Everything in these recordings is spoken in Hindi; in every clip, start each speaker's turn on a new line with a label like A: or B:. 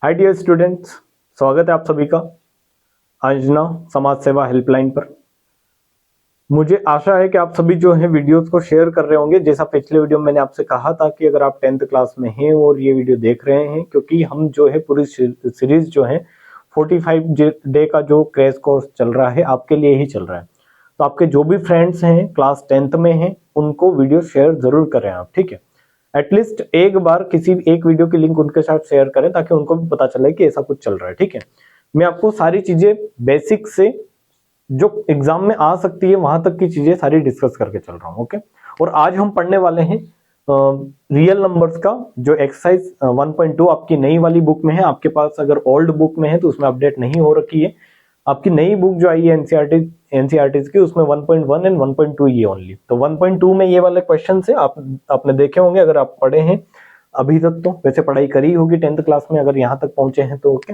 A: हाय डियर स्टूडेंट्स, स्वागत है आप सभी का अंजना समाज सेवा हेल्पलाइन पर। मुझे आशा है कि आप सभी जो है वीडियोस को शेयर कर रहे होंगे। जैसा पिछले वीडियो में मैंने आपसे कहा था कि अगर आप 10th क्लास में हैं और ये वीडियो देख रहे हैं, क्योंकि हम जो है पूरी सीरीज जो है 45 डे का जो क्रैश कोर्स चल रहा है आपके लिए ही चल रहा है। तो आपके जो भी फ्रेंड्स हैं क्लास 10th में हैं उनको वीडियो शेयर जरूर करें आप, ठीक है। एटलीस्ट एक बार किसी एक वीडियो की लिंक उनके साथ शेयर करें ताकि उनको भी पता चले कि ऐसा कुछ चल रहा है, ठीक है। मैं आपको सारी चीजें बेसिक से जो एग्जाम में आ सकती है वहां तक की चीजें सारी डिस्कस करके चल रहा हूं, ओके। और आज हम पढ़ने वाले हैं रियल नंबर्स का जो एक्सरसाइज 1.2 आपकी नई वाली बुक में है। आपके पास अगर ओल्ड बुक में है तो उसमें अपडेट नहीं हो रखी है। आपकी नई बुक जो आई है एनसीईआरटी की, उसमें 1.1 एंड 1.2 ये ओनली। तो 1.2 में ये वाले क्वेश्चन है, आपने देखे होंगे अगर आप पढ़े हैं अभी तक। तो वैसे पढ़ाई करी होगी 10th क्लास में अगर यहाँ तक पहुंचे हैं तो, ओके।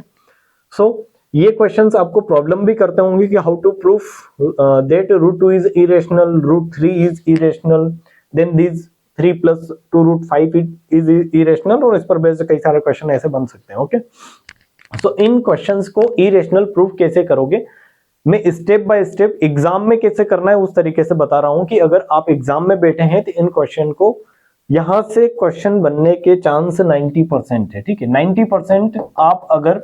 A: सो ये क्वेश्चंस आपको प्रॉब्लम भी करते होंगे कि how to proof that root 2 is irrational, root 3 is irrational, then this 3 + 2 root 5 is irrational, और इस पर बेस्ड कई सारे क्वेश्चन ऐसे बन सकते हैं, ओके। सो इन क्वेश्चंस को इरेशनल प्रूफ कैसे करोगे, मैं स्टेप बाय स्टेप एग्जाम में कैसे करना है उस तरीके से बता रहा हूं कि अगर आप एग्जाम में बैठे हैं तो इन क्वेश्चन को यहां से क्वेश्चन बनने के चांस 90% है, ठीक है। 90% आप अगर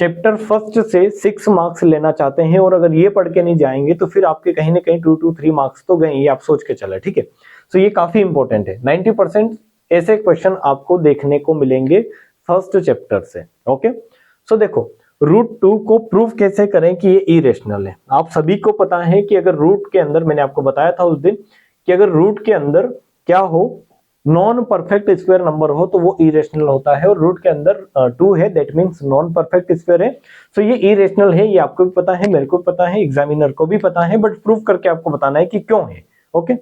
A: चैप्टर फर्स्ट से 6 मार्क्स लेना चाहते हैं और अगर ये पढ़ के नहीं जाएंगे तो फिर आपके कहीं ना कहीं 2 to 3 मार्क्स तो गए, ये आप सोच के चले, ठीक है। सो ये काफी इंपॉर्टेंट है। 90% ऐसे क्वेश्चन आपको देखने को मिलेंगे फर्स्ट चैप्टर से, ओके। सो देखो, रूट 2 को प्रूव कैसे करें कि ये इरेशनल है। आप सभी को पता है कि अगर रूट के अंदर, मैंने आपको बताया था उस दिन कि अगर रूट के अंदर क्या हो, नॉन परफेक्ट स्क्वायर नंबर हो तो वो इरेशनल होता है, और रूट के अंदर 2 है, that means non perfect square है। सो ये इरेशनल है, ये आपको भी पता है, मेरे को भी पता है, एग्जामिनर को भी पता है, बट प्रूव करके आपको बताना है कि क्यों है, ओके।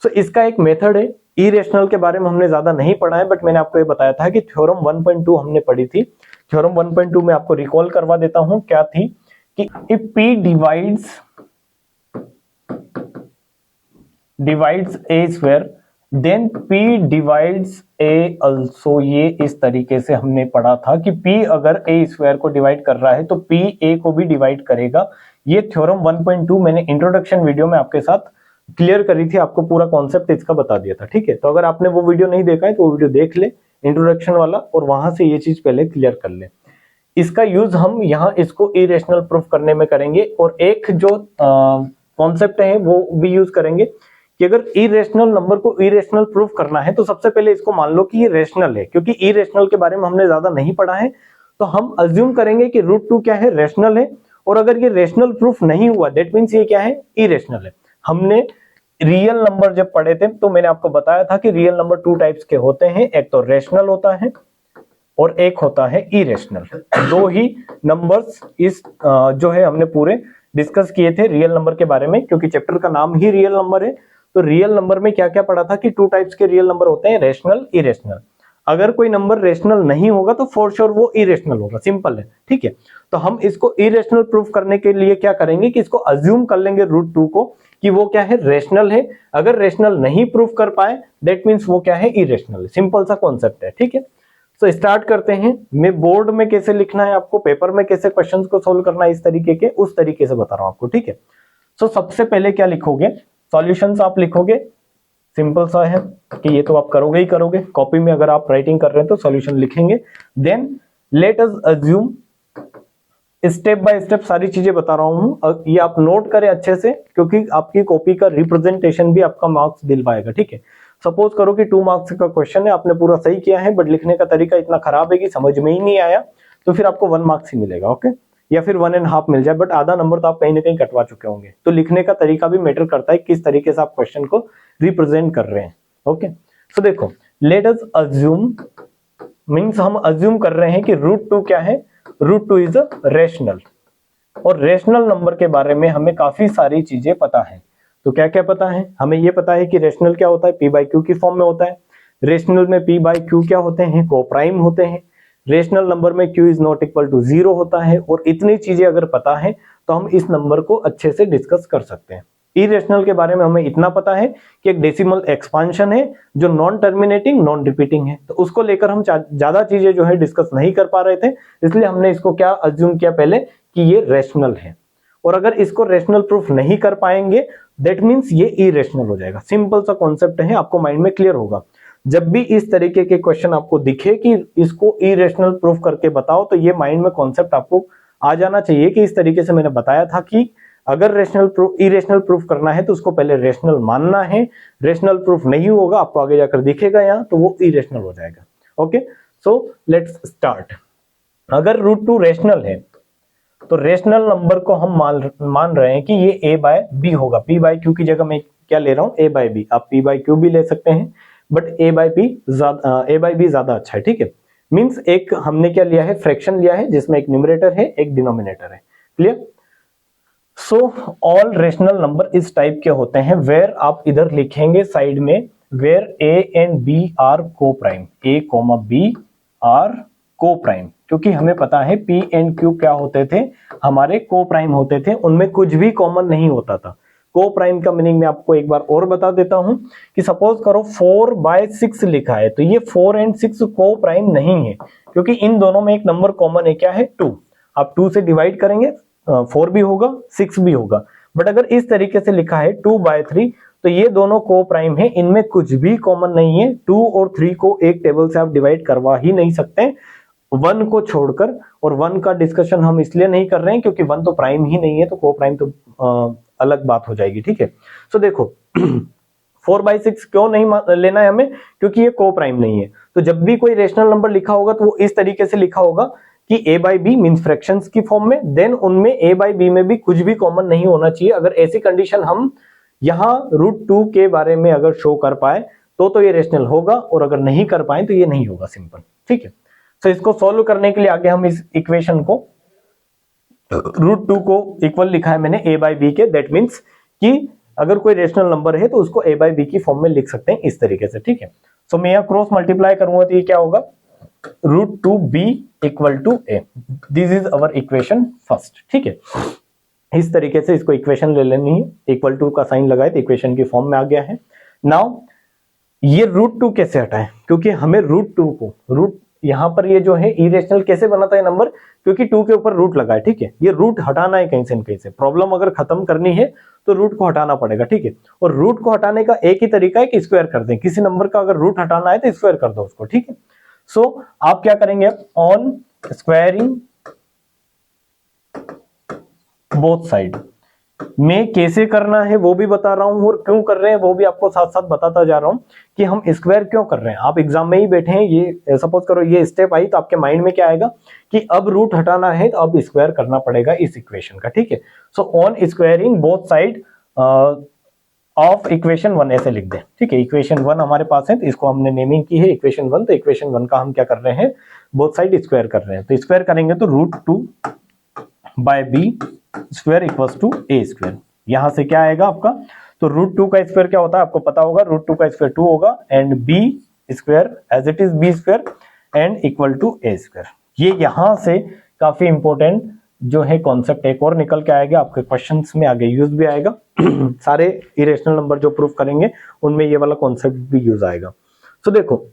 A: सो इसका एक मेथड है। इरेशनल के बारे में हमने ज्यादा नहीं पढ़ा है, बट मैंने आपको ये बताया था कि थ्योरम 1.2 हमने पढ़ी थी। थ्योरम 1.2 में आपको रिकॉल करवा देता हूं, क्या थी कि if P divides A square then P divides A also। ये इस तरीके से हमने पढ़ा था कि P अगर A स्क्वायर को डिवाइड कर रहा है तो P A को भी डिवाइड करेगा। ये थ्योरम 1.2 मैंने इंट्रोडक्शन वीडियो में आपके साथ क्लियर करी थी, आपको पूरा कॉन्सेप्ट इसका बता दिया था, ठीक है। तो अगर आपने वो वीडियो नहीं देखा है तो वो वीडियो देख ले, इंट्रोडक्शन वाला, और वहां से ये चीज पहले क्लियर कर ले। इसका यूज हम यहाँ इसको इरेशनल प्रूफ करने में करेंगे, और एक जो कॉन्सेप्ट है वो भी यूज करेंगे कि अगर इरेशनल नंबर को इरेशनल प्रूफ करना है तो सबसे पहले इसको मान लो कि ये रेशनल है, क्योंकि इरेशनल के बारे में हमने ज्यादा नहीं पढ़ा है। तो हम अज्यूम करेंगे कि रूट 2 क्या है, रेशनल है, और अगर ये रेशनल प्रूफ नहीं हुआ दैट मीन्स ये क्या है, इरेशनल है। हमने रियल नंबर जब पढ़े थे तो मैंने आपको बताया था कि रियल नंबर 2 टाइप्स के होते हैं, एक तो रेशनल होता है और एक होता है इरेशनल। दो ही नंबर्स इस जो है हमने पूरे डिस्कस किए थे रियल नंबर के बारे में, क्योंकि चैप्टर का नाम ही रियल नंबर है। तो रियल नंबर में क्या क्या पढ़ा था कि 2 टाइप्स के रियल नंबर होते हैं, रेशनल, इरेशनल। अगर कोई नंबर रेशनल नहीं होगा तो फॉर श्योर वो इरेशनल होगा, सिंपल है, ठीक है। तो हम इसको इरेशनल प्रूफ करने के लिए क्या करेंगे कि इसको अज्यूम कर लेंगे रूट 2 को कि वो क्या है, रेशनल है। अगर रेशनल नहीं प्रूफ कर पाए दैट मीन्स वो क्या है, इरेशनल है। सिंपल सा कॉन्सेप्ट है, ठीक है। तो स्टार्ट करते हैं। मैं बोर्ड में कैसे लिखना है आपको, पेपर में कैसे क्वेश्चंस को सोल्व करना है, इस तरीके के उस तरीके से बता रहा हूं आपको, ठीक है। सो सबसे पहले क्या लिखोगे, सॉल्यूशंस आप लिखोगे। सिंपल सा है कि ये तो आप करोगे ही करोगे, कॉपी में अगर आप राइटिंग कर रहे हैं तो सॉल्यूशन लिखेंगे। Then let us assume, step by step सारी चीजें बता रहा हूं, ये आप नोट करें अच्छे से, क्योंकि आपकी कॉपी का रिप्रेजेंटेशन भी आपका मार्क्स दिलवाएगा, ठीक है। सपोज करो कि 2 मार्क्स का क्वेश्चन है, आपने पूरा सही किया है बट लिखने का तरीका इतना खराब है कि समझ में ही नहीं आया, तो फिर आपको 1 मार्क्स ही मिलेगा, ओके, या फिर 1.5 मिल जाए, बट आधा नंबर तो आप कहीं ना कहीं कटवा चुके होंगे। तो लिखने का तरीका भी मैटर करता है, किस तरीके से आप क्वेश्चन को रिप्रेजेंट कर रहे हैं, ओके। सो देखो, लेट अस अज्यूम मींस हम अज्यूम कर रहे हैं कि रूट 2 क्या है, रूट 2 इज अ रेशनल। और रेशनल नंबर के बारे में हमें काफी सारी चीजें पता है। तो क्या क्या पता है, हमें ये पता है कि रेशनल क्या होता है, P/Q की फॉर्म में होता है। रेशनल में P/Q क्या होते हैं, कोप्राइम होते हैं। रेशनल नंबर में Q is not equal to 0 होता है। और इतनी चीजें अगर पता है तो हम इस नंबर को अच्छे से डिस्कस कर सकते हैं। इरेशनल के बारे में हमें इतना पता है कि एक डेसिमल एक्सपांशन है जो नॉन टर्मिनेटिंग नॉन रिपीटिंग है, तो उसको लेकर हम ज्यादा चीजें जो है डिस्कस नहीं कर पा रहे थे, इसलिए हमने इसको क्या अज्यूम किया पहले कि ये रेशनल है। और अगर इसको रेशनल प्रूफ नहीं कर पाएंगे दैट मीन्स ये इरेशनल हो जाएगा। सिंपल सा कॉन्सेप्ट है, आपको माइंड में क्लियर होगा। जब भी इस तरीके के क्वेश्चन आपको दिखे कि इसको इरेशनल प्रूफ करके बताओ, तो ये माइंड में कॉन्सेप्ट आपको आ जाना चाहिए कि इस तरीके से मैंने बताया था कि अगर रेशनल प्रूफ इरेशनल प्रूफ करना है तो उसको पहले रेशनल मानना है, रेशनल प्रूफ नहीं होगा आपको आगे जाकर दिखेगा यहाँ तो वो इरेशनल हो जाएगा। Okay, so let's start. अगर रूट टू रेशनल है तो रेशनल नंबर को हम मान रहे हैं कि ये a बाय बी होगा। p बाय q की जगह मैं क्या ले रहा हूं, a बाय बी। आप p बाय q भी ले सकते हैं बट a बाय बी ज्यादा अच्छा है, ठीक है। मींस एक हमने क्या लिया है, फ्रैक्शन लिया है जिसमें एक न्यूमरेटर है एक डिनोमिनेटर है। Clear? So all rational number इस टाइप के होते हैं वेयर आप इधर लिखेंगे साइड में where a and b are coprime, a comma b are coprime, क्योंकि हमें पता है p एंड q क्या होते थे, हमारे को प्राइम होते थे, उनमें कुछ भी कॉमन नहीं होता था। को प्राइम का मीनिंग मैं आपको एक बार और बता देता हूं कि सपोज करो 4/6 लिखा है तो ये 4 एंड 6 को प्राइम नहीं है, क्योंकि इन दोनों में एक नंबर कॉमन है, क्या है 2। आप 2 से डिवाइड करेंगे 4 भी होगा 6 भी होगा। बट अगर इस तरीके से लिखा है 2/3 तो ये दोनों को प्राइम है, इनमें कुछ भी कॉमन नहीं है। 2 और 3 को एक टेबल से आप डिवाइड करवा ही नहीं सकते 1 को छोड़कर, और 1 का डिस्कशन हम इसलिए नहीं कर रहे हैं क्योंकि 1 तो प्राइम ही नहीं है, तो को प्राइम तो अलग बात हो जाएगी, ठीक है। सो देखो 4/6 क्यों नहीं लेना है हमें, क्योंकि ये को प्राइम नहीं है। तो जब भी कोई रेशनल नंबर लिखा होगा तो वो इस तरीके से लिखा होगा कि a by B means fractions की फॉर्म में, देन उनमें a बाई बी में भी कुछ भी कॉमन नहीं होना चाहिए। अगर ऐसी कंडीशन हम यहाँ √2 के बारे में अगर शो कर पाए तो ये रेशनल होगा, और अगर नहीं कर पाए तो ये नहीं होगा, सिंपल, ठीक है। तो इसको सॉल्व करने के लिए आगे हम इस इक्वेशन को √2 को इक्वल लिखा है मैंने a बाई बी के, दैट मीन्स कि अगर कोई रेशनल नंबर है तो उसको a बाई बी की फॉर्म में लिख सकते हैं इस तरीके से, ठीक है। सो मैं यहाँ क्रॉस मल्टीप्लाई करूंगा तो ये क्या होगा, √2b equal to a। This is our equation first, ठीक है। इस तरीके से इसको इक्वेशन ले लेनी है, इक्वल टू का साइन लगाए तो इक्वेशन की फॉर्म में आ गया है। नाउ ये √2 कैसे हटाएं, क्योंकि हमें √2 को यहाँ पर ये जो है इरेशनल कैसे बनाता है नंबर, क्योंकि 2 के ऊपर रूट लगा है, ठीक है। ये रूट हटाना है कहीं से न कहीं से, प्रॉब्लम अगर खत्म करनी है तो रूट को हटाना पड़ेगा, ठीक है। और रूट को हटाने का एक ही तरीका है कि स्क्वायर कर दें, किसी नंबर का अगर रूट हटाना है तो स्क्वायर कर दो उसको, ठीक है। सो आप क्या करेंगे, ऑन स्क्वायरिंग बोथ साइड में कैसे करना है वो भी बता रहा हूं, और क्यों कर रहे हैं वो भी आपको साथ साथ बताता जा रहा हूं कि हम स्क्वायर क्यों कर रहे हैं। आप एग्जाम में ही बैठे हैं, ये सपोज करो ये स्टेप आई तो आपके माइंड में क्या आएगा कि अब रूट हटाना है तो अब स्क्वायर करना पड़ेगा इस इक्वेशन का, ठीक है। So on squaring both side of equation 1 ऐसे लिख दें, ठीक है। इक्वेशन 1 हमारे पास है तो इसको हमने नेमिंग की है इक्वेशन 1, तो इक्वेशन 1 का हम क्या कर रहे हैं, बोथ साइड स्क्वायर कर रहे हैं। तो स्क्वायर करेंगे तो √2 by B square equals to a square. यहां से क्या आएगा आपका, तो √2 का स्क्वायर क्या होता है आपको पता होगा, √2 का स्क्वायर 2 होगा and b square as it is b square and equal to a square. ये यहां से काफी इंपॉर्टेंट जो है कॉन्सेप्ट एक और निकल के आएगा आपके क्वेश्चंस में, आगे यूज भी आएगा। सारे इरेशनल नंबर जो प्रूफ करेंगे उनमें ये वाला कॉन्सेप्ट भी यूज आएगा। तो देखो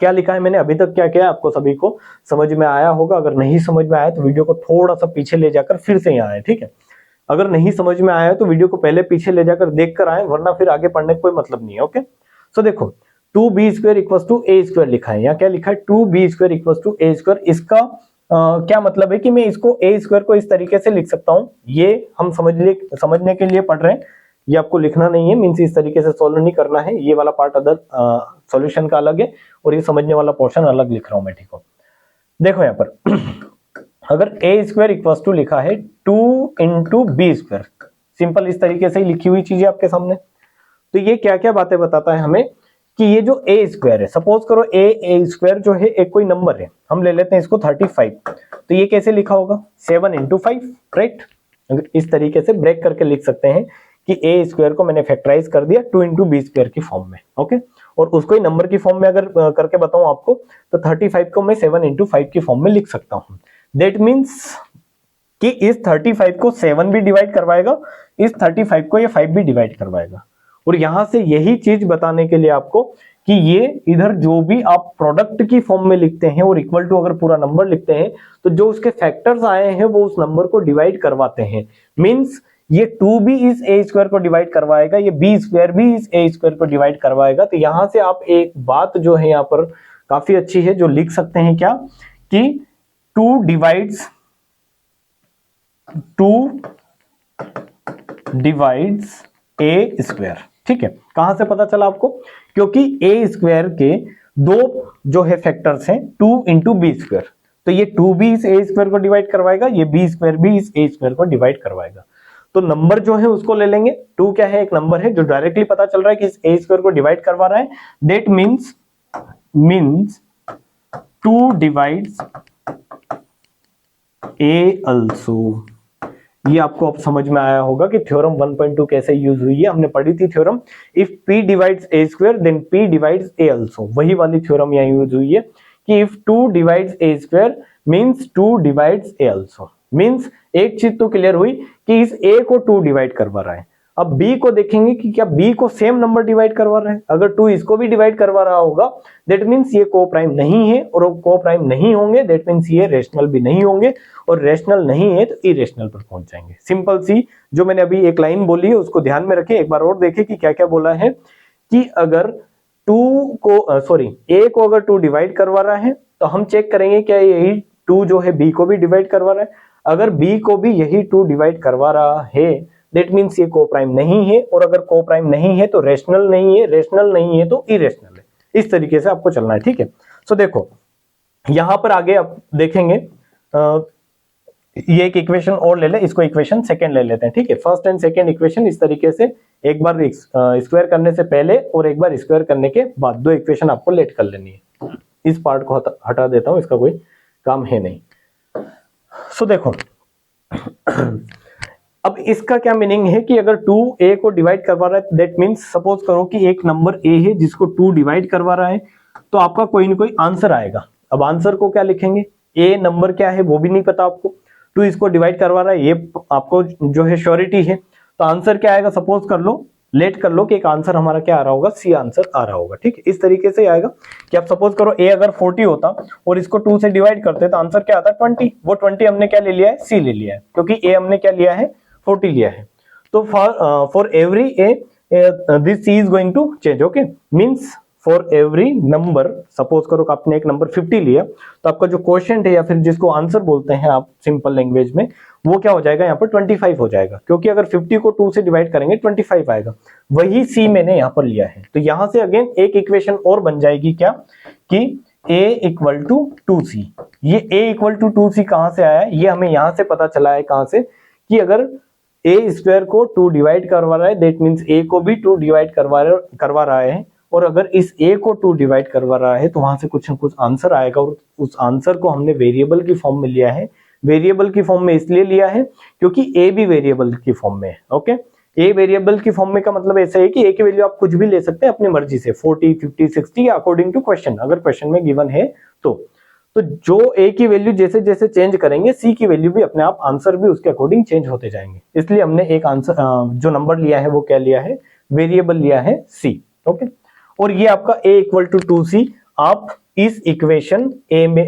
A: क्या लिखा है मैंने अभी तक, क्या क्या आपको सभी को समझ में आया होगा। अगर नहीं समझ में आया तो वीडियो को थोड़ा सा पीछे ले जाकर फिर से यहाँ आए, ठीक है। अगर नहीं समझ में आया तो वीडियो को पहले पीछे ले जाकर देख कर आए, वरना फिर आगे पढ़ने का कोई मतलब नहीं है, ओके। सो देखो 2b square equals to a square लिखा है, यहाँ क्या लिखा है 2b square equals to a square. इसका क्या मतलब है कि मैं इसको a स्क्वायर को इस तरीके से लिख सकता हूँ, ये हम समझने के लिए पढ़ रहे हैं, ये आपको लिखना नहीं है, मीन्स इस तरीके से सॉल्व नहीं करना है। ये वाला पार्ट अदर सॉल्यूशन का अलग है और ये समझने वाला पोर्शन अलग लिख रहा हूं मैं, ठीक हो। देखो यहाँ पर अगर a स्क्वायर इक्वल्स टू लिखा है 2 इंटू बी स्क्वायर, सिंपल इस तरीके से ही लिखी हुई चीजें आपके सामने, तो ये क्या क्या बातें बताता है हमें कि ये जो a स्क्वायर है, सपोज करो a स्क्वायर जो है एक कोई नंबर है, हम ले लेते हैं इसको 35, तो ये कैसे लिखा होगा 7 इंटू 5, राइट। अगर इस तरीके से ब्रेक करके लिख सकते हैं कि a स्क्वायर को मैंने फैक्टराइज कर दिया 2 इंटू बी स्क्वायर की फॉर्म में, ओके। और उसको ही नंबर की फॉर्म में अगर करके बताऊं आपको तो 35 को मैं 7 इंटू 5 की फॉर्म में लिख सकता हूं। दैट मीन्स कि इस 35 को 7 भी डिवाइड करवाएगा, इस 35 को ये 5 भी डिवाइड करवाएगा। और यहां से यही चीज बताने के लिए आपको कि ये इधर जो भी आप प्रोडक्ट की फॉर्म में लिखते हैं और इक्वल टू अगर पूरा नंबर लिखते हैं तो जो उसके फैक्टर्स आए हैं वो उस नंबर को डिवाइड करवाते हैं। मींस ये 2 भी इस ए स्क्वायर को डिवाइड करवाएगा, ये बी स्क्वायर भी इस ए स्क्वायर को डिवाइड करवाएगा। तो यहां से आप एक बात जो है यहाँ पर काफी अच्छी है जो लिख सकते हैं क्या कि 2 डिवाइड्स ए स्क्वायर। ठीक है, कहां से पता चला आपको? क्योंकि ए स्क्वायर के दो जो है फैक्टर्स हैं 2 इंटू बी स्क्वायर, तो ये 2 भी इस ए स्क्वायर को डिवाइड करवाएगा, ये बी स्क्वायर भी इस ए स्क्वायर को डिवाइड करवाएगा। तो नंबर जो है उसको ले लेंगे। 2 क्या है? एक नंबर है जो डायरेक्टली पता चल रहा है कि इस ए स्क्वायर को डिवाइड करवा रहा है। That means 2 divides A also. ये आपको अब समझ में आया होगा कि थ्योरम 1.2 कैसे यूज हुई है। हमने पढ़ी थी theorem if p divides a square then p divides a also. वही वाली थ्योरम यहाँ यूज हुई है कि if 2 divides a square means 2 divides a also. Means एक चीज तो क्लियर हुई कि इस a को 2 डिवाइड करवा रहा है। अब b को देखेंगे कि क्या b को सेम नंबर डिवाइड करवा रहा है। अगर 2 इसको भी डिवाइड करवा रहा होगा दैट मीन्स ये को प्राइम नहीं है, और को प्राइम नहीं होंगे दैट मीन्स ये रेशनल भी नहीं होंगे, और रेशनल नहीं है तो इरेशनल पर पहुंच जाएंगे। सिंपल सी जो मैंने अभी एक लाइन बोली है उसको ध्यान में रखें। एक बार और देखें कि क्या क्या बोला है कि अगर a को अगर 2 डिवाइड करवा रहा है तो हम चेक करेंगे क्या यही 2 जो है b को भी डिवाइड करवा रहा है। अगर b को भी यही 2 डिवाइड करवा रहा है दैट मीन्स ये को प्राइम नहीं है, और अगर को प्राइम नहीं है तो रेशनल नहीं है, रेशनल नहीं है तो इरेशनल है। इस तरीके से आपको चलना है। ठीक है, सो देखो यहां पर आगे आप देखेंगे ये एक इक्वेशन और ले ले, इसको इक्वेशन सेकंड ले लेते हैं। ठीक है, फर्स्ट एंड सेकंड इक्वेशन इस तरीके से एक बार स्क्वायर करने से पहले और एक बार स्क्वायर करने के बाद 2 इक्वेशन आपको लेट कर लेनी है। इस पार्ट को हटा देता हूं, इसका कोई काम है नहीं। सो देखो अब इसका क्या मीनिंग है कि अगर 2a को डिवाइड करवा रहा है दैट मीन्स सपोज करो कि एक नंबर a है जिसको 2 डिवाइड करवा रहा है, तो आपका कोई ना कोई आंसर आएगा। अब आंसर को क्या लिखेंगे? a नंबर क्या है वो भी नहीं पता आपको, 2 इसको डिवाइड करवा रहा है ये आपको जो है श्योरिटी है, तो आंसर क्या आएगा? सपोज कर लो, लेट कर लो कि एक आंसर हमारा क्या आ रहा होगा? सी आंसर आ रहा होगा। ठीक है, इस तरीके से आएगा कि आप सपोज करो a अगर 40 होता और इसको 2 से डिवाइड करते तो आंसर क्या आता? 20। वो 20 हमने क्या ले लिया है? सी ले लिया है, क्योंकि a हमने क्या लिया है? 40 लिया है। तो for every a this c is going to change. Okay, means for every number, suppose करो कि आपने एक नंबर 50 लिया तो आपका जो क्वोशिएंट है या फिर जिसको आंसर बोलते हैं आप सिंपल लैंग्वेज में, वो क्या हो जाएगा? यहाँ पर 25 हो जाएगा, क्योंकि अगर 50 को 2 से डिवाइड करेंगे 25 आएगा। वही c मैंने यहाँ पर लिया है। तो यहां से अगेन एक इक्वेशन और बन जाएगी क्या कि a इक्वल टू 2c। ये a इक्वल टू 2c कहां से आया है? ये हमें यहां से पता चला है कहां से कि अगर a स्क्वायर को 2 डिवाइड करवा रहा है दैट मीन्स a को भी 2 डिवाइड करवा रहा है, और अगर इस a को 2 डिवाइड करवा रहा है तो वहां से कुछ न कुछ आंसर आएगा, और उस आंसर को हमने वेरिएबल की फॉर्म में लिया है। वेरिएबल की फॉर्म में इसलिए लिया है क्योंकि a भी वेरिएबल की फॉर्म में है। ओके, a वेरिएबल की फॉर्म में का मतलब ऐसा है कि a की वैल्यू आप कुछ भी ले सकते हैं अपनी मर्जी से, 40, 50, 60 या अकॉर्डिंग टू क्वेश्चन, अगर क्वेश्चन में गिवन है तो जो a की वैल्यू जैसे जैसे चेंज करेंगे c की वैल्यू भी अपने आप आंसर भी उसके अकॉर्डिंग चेंज होते जाएंगे। इसलिए हमने एक आंसर जो नंबर लिया है वो क्या लिया है? वेरिएबल लिया है c। ओके, और ये आपका a इक्वल टू 2c आप इस इक्वेशन a में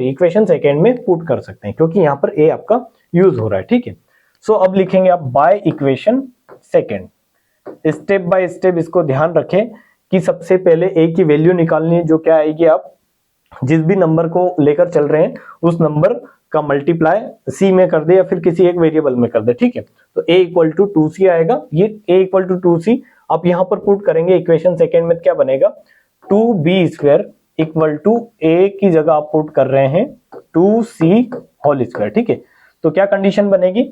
A: इक्वेशन सेकेंड में पुट कर सकते हैं, क्योंकि यहाँ पर a आपका यूज हो रहा है। ठीक है, सो अब लिखेंगे आप by equation second. Step by step इसको ध्यान रखें कि सबसे पहले a की वैल्यू निकालनी है, जो क्या आएगी? आप जिस भी नंबर को लेकर चल रहे हैं उस नंबर का मल्टीप्लाई c में कर दे या फिर किसी एक वेरिएबल में कर दे। ठीक है, तो a इक्वल टू 2c आएगा। ये a इक्वल टू 2c आप यहां पर पुट करेंगे इक्वेशन सेकेंड में, क्या बनेगा? 2b square equal to a की जगह आप पुट कर रहे हैं 2c होल स्क्वायर। ठीक है, तो क्या कंडीशन बनेगी?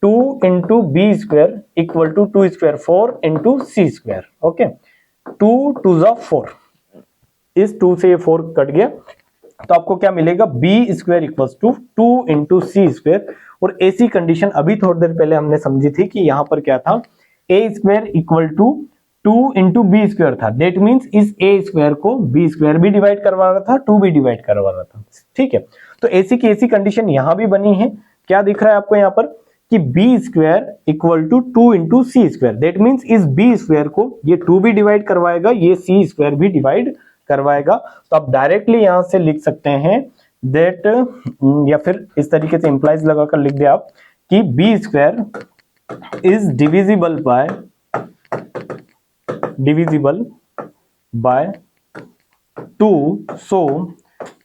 A: 2 into B square equal to 2 square 4 into C square. Okay, 2 2 जा 4, इस 2 से ये 4 कट गया तो आपको क्या मिलेगा? B square equals to 2 into C square. और ऐसी कंडीशन अभी थोड़ी देर पहले हमने समझी थी कि यहां पर क्या था? A square equal to 2 into B square था। दैट मीन्स इस ए स्क्वायर को बी स्क्वायर भी डिवाइड करवा रहा था, 2 भी डिवाइड करवा रहा था। ठीक है, तो ऐसी की ऐसी कंडीशन यहां भी बनी है क्या दिख रहा है आपको यहाँ पर कि B square equal to 2 into C square. That means इस बी स्क्वायर को ये 2 भी डिवाइड करवाएगा, ये सी स्क्वायर भी डिवाइड करवाएगा। तो आप डायरेक्टली यहां से लिख सकते हैं दैट, या फिर इस तरीके से इंप्लाइज लगाकर लिख दे आप कि B square is divisible by 2, so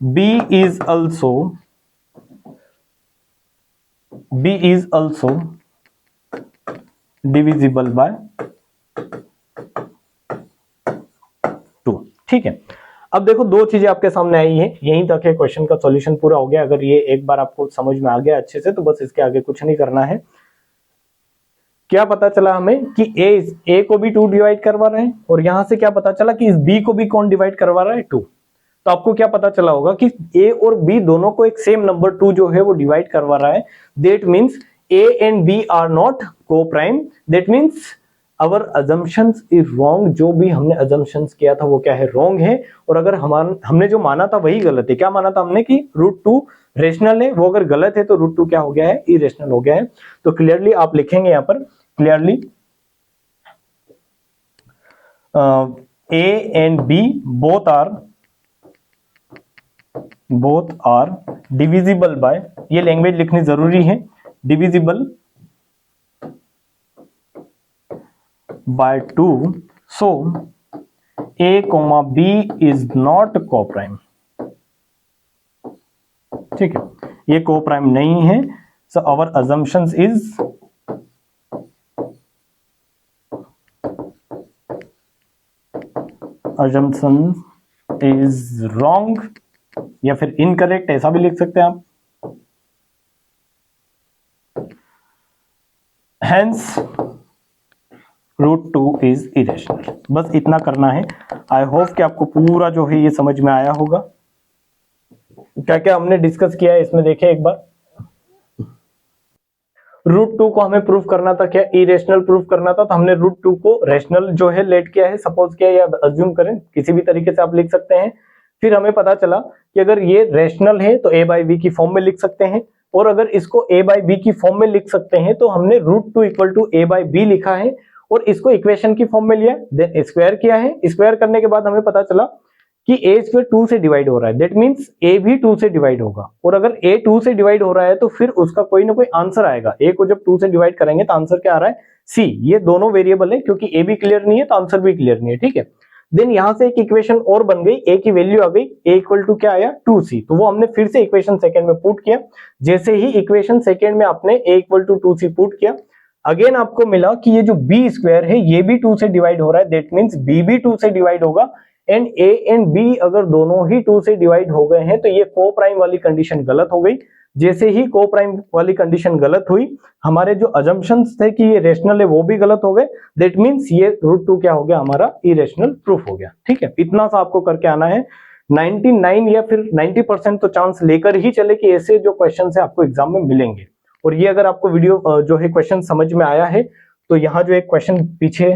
A: b is also divisible by 2। ठीक है, अब देखो दो चीजें आपके सामने आई हैं, यहीं तक है, क्वेश्चन का सॉल्यूशन पूरा हो गया। अगर ये एक बार आपको समझ में आ गया अच्छे से तो बस इसके आगे कुछ नहीं करना है। क्या पता चला हमें कि a को भी 2 डिवाइड करवा रहे हैं, और यहां से क्या पता चला कि इस b को भी कौन डिवाइड करवा रहा है, 2। तो आपको क्या पता चला होगा कि a और b दोनों को एक सेम नंबर 2 जो है वो डिवाइड करवा रहा है। That means a and b are not coprime. That means our assumptions is wrong. जो भी हमने अजम्पशंस किया था वो क्या है, रॉन्ग है। और अगर हमने जो माना था वही गलत है। क्या माना था हमने कि √2 रेशनल है, वो अगर गलत है तो √2 क्या हो गया है, इरेशनल हो गया है। तो क्लियरली आप लिखेंगे यहाँ पर, clearly a and b both are divisible by, ये लैंग्वेज लिखनी जरूरी है, divisible by 2, so a, b is not co-prime। ठीक है, ये co-prime नहीं है। so our assumptions is wrong, या फिर इनकरेक्ट, ऐसा भी लिख सकते हैं आप। Hence √2 is irrational। बस इतना करना है। आई होप कि आपको पूरा जो है ये समझ में आया होगा। क्या क्या हमने डिस्कस किया है इसमें देखिए एक बार। √2 को हमें प्रूफ करना था, क्या इरेशनल प्रूफ करना था, तो हमने √2 को रेशनल जो है लेट किया है, सपोज किया या अज्यूम करें, किसी भी तरीके से आप लिख सकते हैं। फिर हमें पता चला कि अगर ये रेशनल है तो a बाई बी की फॉर्म में लिख सकते हैं, और अगर इसको a बाई बी की फॉर्म में लिख सकते हैं तो हमने √2 equal to a by B लिखा है और इसको इक्वेशन की फॉर्म में लिया, देन स्क्वायर किया है। स्क्वायर करने के बाद हमें पता चला कि a स्क्वायर 2 से डिवाइड हो रहा है। दैट मीन्स a भी 2 से डिवाइड होगा, और अगर a 2 से डिवाइड हो रहा है तो फिर उसका कोई ना कोई आंसर आएगा। a को जब 2 से डिवाइड करेंगे तो आंसर क्या आ रहा है, c। ये दोनों वेरिएबल है, क्योंकि a भी क्लियर नहीं है तो आंसर भी क्लियर नहीं है। ठीक है, देन यहां से एक इक्वेशन और बन गई, a की वैल्यू आ गई, a इक्वल टू क्या आया, 2c। तो वो हमने फिर से इक्वेशन सेकंड में पुट किया। जैसे ही इक्वेशन सेकंड में आपने a equal to 2c put किया, अगेन आपको मिला कि ये जो b स्क्वायर है ये भी 2 से डिवाइड हो रहा है। दैट मीन्स b भी 2 से डिवाइड होगा, एंड a एंड b अगर दोनों ही 2 से डिवाइड हो गए हैं तो ये को प्राइम वाली कंडीशन गलत हो गई। जैसे ही को प्राइम वाली कंडीशन गलत हुई, हमारे जो अजम्पशंस थे कि ये रेशनल है वो भी गलत हो गए। दैट मीन्स ये √2 क्या हो गया, हमारा इरेशनल प्रूफ हो गया। ठीक है, इतना सा आपको करके आना है। 99 या फिर 90% तो चांस लेकर ही चले कि ऐसे जो क्वेश्चन है आपको एग्जाम में मिलेंगे। और ये अगर आपको वीडियो जो है क्वेश्चन समझ में आया है तो यहाँ जो एक क्वेश्चन पीछे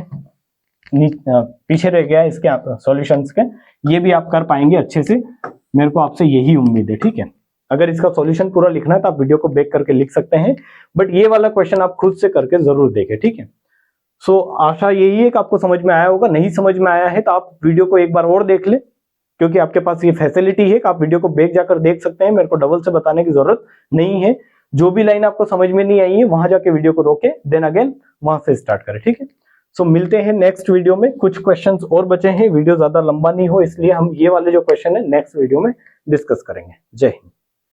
A: रह गया है इसके सॉल्यूशंस के, ये भी आप कर पाएंगे अच्छे से, मेरे को आपसे यही उम्मीद है। ठीक है, अगर इसका सॉल्यूशन पूरा लिखना है तो आप वीडियो को बैक करके लिख सकते हैं, बट ये वाला क्वेश्चन आप खुद से करके जरूर देखें। ठीक है, सो आशा यही है कि आपको समझ में आया होगा। नहीं समझ में आया है तो आप वीडियो को एक बार और देख ले, क्योंकि आपके पास ये फैसिलिटी है कि आप वीडियो को बैक जाकर देख सकते हैं। मेरे को डबल से बताने की जरूरत नहीं है। जो भी लाइन आपको समझ में नहीं आई है वहां जाके वीडियो को रोके, देन अगेन वहां से स्टार्ट करें। ठीक है, सो मिलते हैं नेक्स्ट वीडियो में। कुछ क्वेश्चंस और बचे हैं, वीडियो ज्यादा लंबा नहीं हो इसलिए हम ये वाले जो क्वेश्चन है नेक्स्ट वीडियो में डिस्कस करेंगे। जय हिंद।